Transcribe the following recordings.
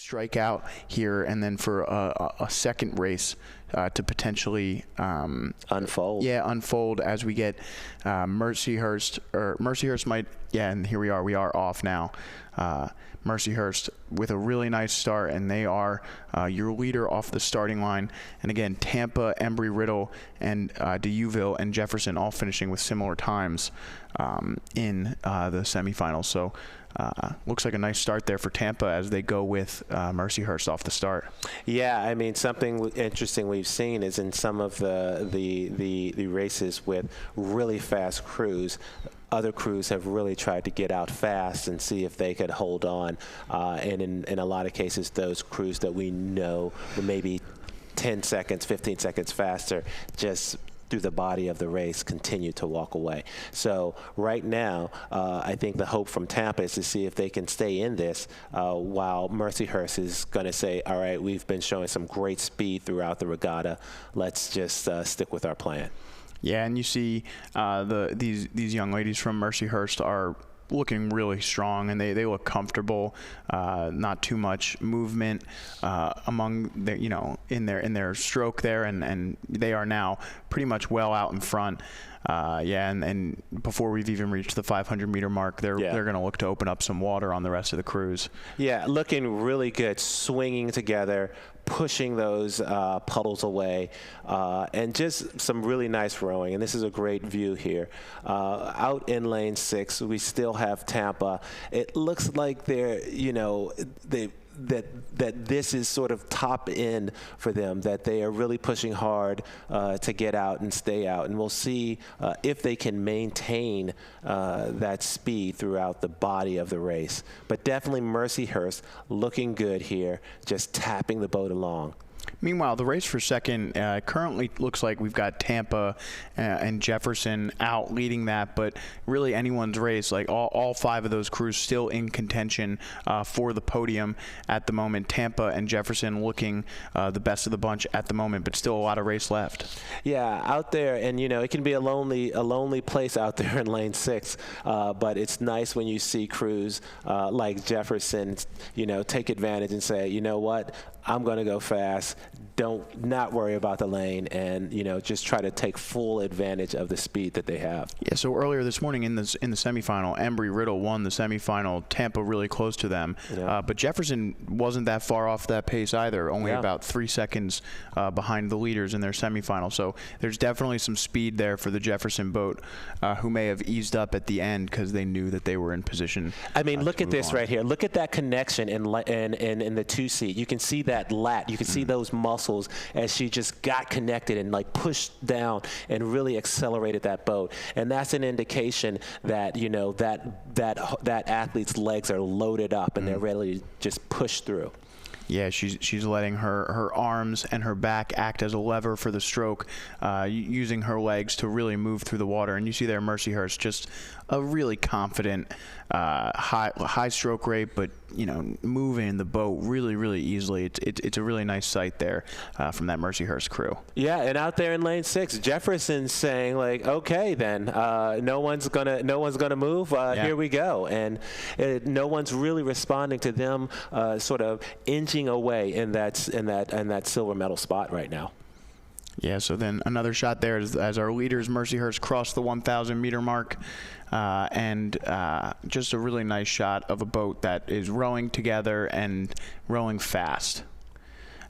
strike out here, and then for a second race to potentially unfold. Yeah, unfold as we get Mercyhurst, or Mercyhurst might, yeah, and here we are off now. Mercyhurst with a really nice start, and they are your leader off the starting line. And again, Tampa, Embry-Riddle, and Deauville and Jefferson all finishing with similar times in the semifinals. So looks like a nice start there for Tampa as they go with Mercyhurst off the start. Yeah, I mean, something interesting we've seen is in some of the races with really fast crews, other crews have really tried to get out fast and see if they could hold on. And in a lot of cases, those crews that we know were maybe 10 seconds, 15 seconds faster, just through the body of the race, continue to walk away. So right now, I think the hope from Tampa is to see if they can stay in this while Mercyhurst is going to say, all right, we've been showing some great speed throughout the regatta. Let's just stick with our plan. Yeah, and you see these young ladies from Mercyhurst are looking really strong, and they look comfortable. Not too much movement among their, in their stroke there, and they are now pretty much well out in front. Yeah, and before we've even reached the 500-meter mark, they're going to look to open up some water on the rest of the crews. Yeah, looking really good, swinging together, pushing those puddles away, and just some really nice rowing. And this is a great view here. Out in lane 6, we still have Tampa. It looks like they're, that this is sort of top end for them, that they are really pushing hard to get out and stay out. And we'll see if they can maintain that speed throughout the body of the race. But definitely Mercyhurst looking good here, just tapping the boat along. Meanwhile, the race for second currently looks like we've got Tampa and Jefferson out leading that, but really anyone's race, like all 5 of those crews still in contention for the podium at the moment. Tampa and Jefferson looking the best of the bunch at the moment, but still a lot of race left. Yeah, out there, and it can be a lonely place out there in lane 6, but it's nice when you see crews like Jefferson, take advantage and say, you know what, I'm going to go fast. Not worry about the lane, and just try to take full advantage of the speed that they have. Yeah. So earlier this morning in the semifinal, Embry-Riddle won the semifinal. Tampa really close to them, but Jefferson wasn't that far off that pace either. Only about 3 seconds behind the leaders in their semifinal. So there's definitely some speed there for the Jefferson boat, who may have eased up at the end because they knew that they were in position. I mean, look at this right here. Look at that connection in the 2 seat. You can see that lat. You can see those muscles as she just got connected and pushed down and really accelerated that boat. And that's an indication that that athlete's legs are loaded up and they're ready to just push through. Yeah, she's letting her arms and her back act as a lever for the stroke, using her legs to really move through the water. And you see there Mercyhurst, just a really confident high stroke rate, but moving the boat really easily. It's a really nice sight there from that Mercyhurst crew. Yeah, and out there in lane 6, Jefferson's saying okay then, no one's gonna move. Here we go, and no one's really responding to them, sort of inching away in that silver medal spot right now. Yeah, so then another shot there as our leaders, Mercyhurst, cross the 1,000-meter mark, and just a really nice shot of a boat that is rowing together and rowing fast.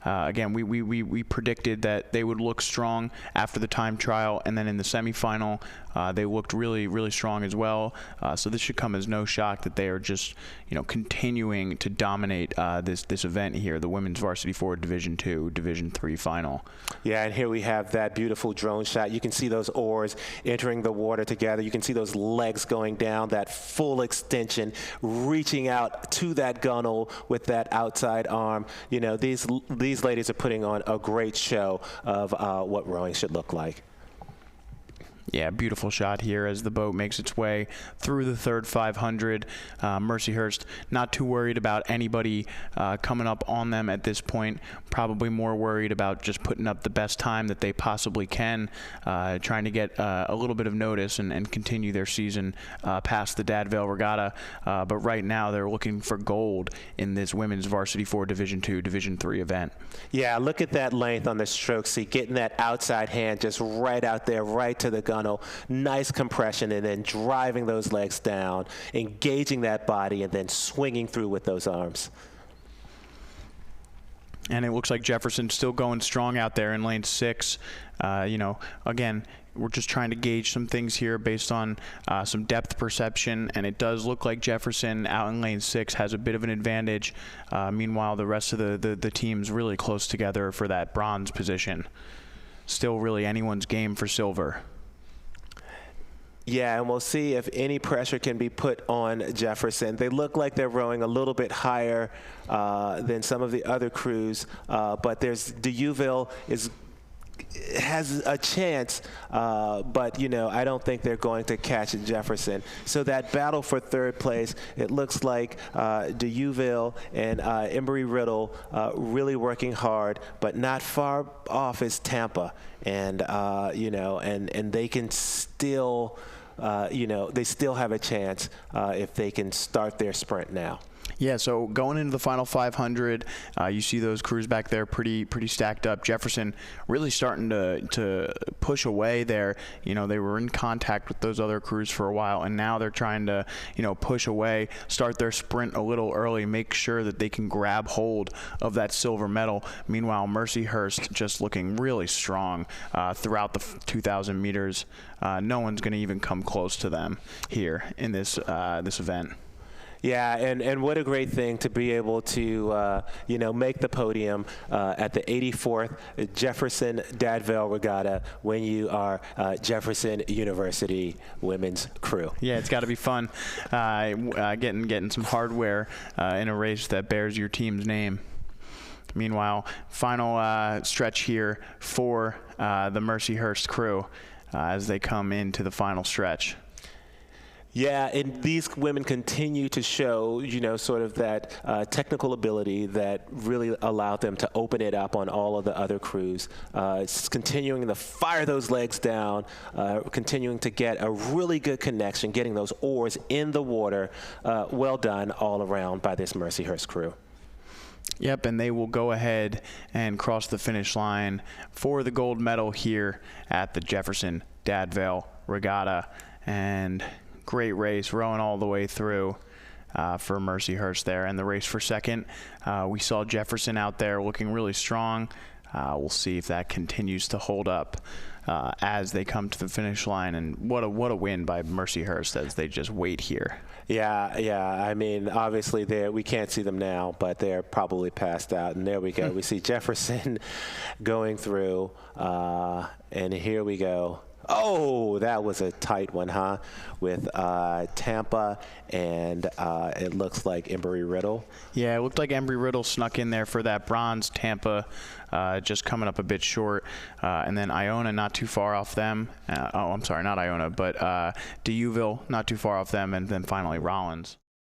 Again, we predicted that they would look strong after the time trial, and then in the semifinal, they looked really strong as well. So this should come as no shock that they are just continuing to dominate this event here, the Women's Varsity Forward Division II, Division III final. Yeah, and here we have that beautiful drone shot. You can see those oars entering the water together. You can see those legs going down, that full extension, reaching out to that gunnel with that outside arm. These ladies are putting on a great show of what rowing should look like. Yeah, beautiful shot here as the boat makes its way through the third 500. Mercyhurst not too worried about anybody coming up on them at this point. Probably more worried about just putting up the best time that they possibly can, trying to get a little bit of notice and continue their season past the Vail Regatta. But right now they're looking for gold in this women's Varsity 4 Division 2, Division 3 event. Yeah, look at that length on the stroke seat, getting that outside hand just right out there, right to the gunnel. Nice compression, and then driving those legs down, engaging that body, and then swinging through with those arms. And it looks like Jefferson's still going strong out there in lane 6. You know, again, we're just trying to gauge some things here based on some depth perception, and it does look like Jefferson out in lane 6 has a bit of an advantage. Meanwhile, the rest of the team's really close together for that bronze position. Still really anyone's game for silver. Yeah, and we'll see if any pressure can be put on Jefferson. They look like they're rowing a little bit higher than some of the other crews, but there's Deauville has a chance, but you know, I don't think they're going to catch Jefferson. So that battle for third place, it looks like Deauville and Embry-Riddle really working hard, but not far off is Tampa, and you know, and they can still, you know, they still have a chance if they can start their sprint now. Yeah, so going into the final 500, you see those crews back there pretty stacked up. Jefferson really starting to push away there. You know, they were in contact with those other crews for a while, and now they're trying to, you know, push away, start their sprint a little early, make sure that they can grab hold of that silver medal. Meanwhile, Mercyhurst just looking really strong throughout the 2,000 meters. No one's going to even come close to them here in this event. Yeah, and what a great thing to be able to, you know, make the podium at the 84th Jefferson Vail Regatta when you are Jefferson University women's crew. Yeah, it's got to be fun getting some hardware in a race that bears your team's name. Meanwhile, final stretch here for the Mercyhurst crew as they come into the final stretch. Yeah, and these women continue to show, you know, sort of that technical ability that really allowed them to open it up on all of the other crews. It's continuing to fire those legs down, continuing to get a really good connection, getting those oars in the water. Well done all around by this Mercyhurst crew. Yep, and they will go ahead and cross the finish line for the gold medal here at the Jefferson Vail Regatta. And great race, rowing all the way through for Mercyhurst there. And the race for second, we saw Jefferson out there looking really strong. We'll see if that continues to hold up as they come to the finish line. And what a win by Mercyhurst as they just wait here. Yeah. I mean, obviously we can't see them now, but they're probably passed out. And there we go. We see Jefferson going through, and here we go. Oh, that was a tight one, huh? With Tampa and it looks like Embry-Riddle. Yeah, it looked like Embry-Riddle snuck in there for that bronze. Tampa just coming up a bit short. And then Iona not too far off them. Oh, I'm sorry, not Iona, but Deauville not too far off them. And then finally Rollins.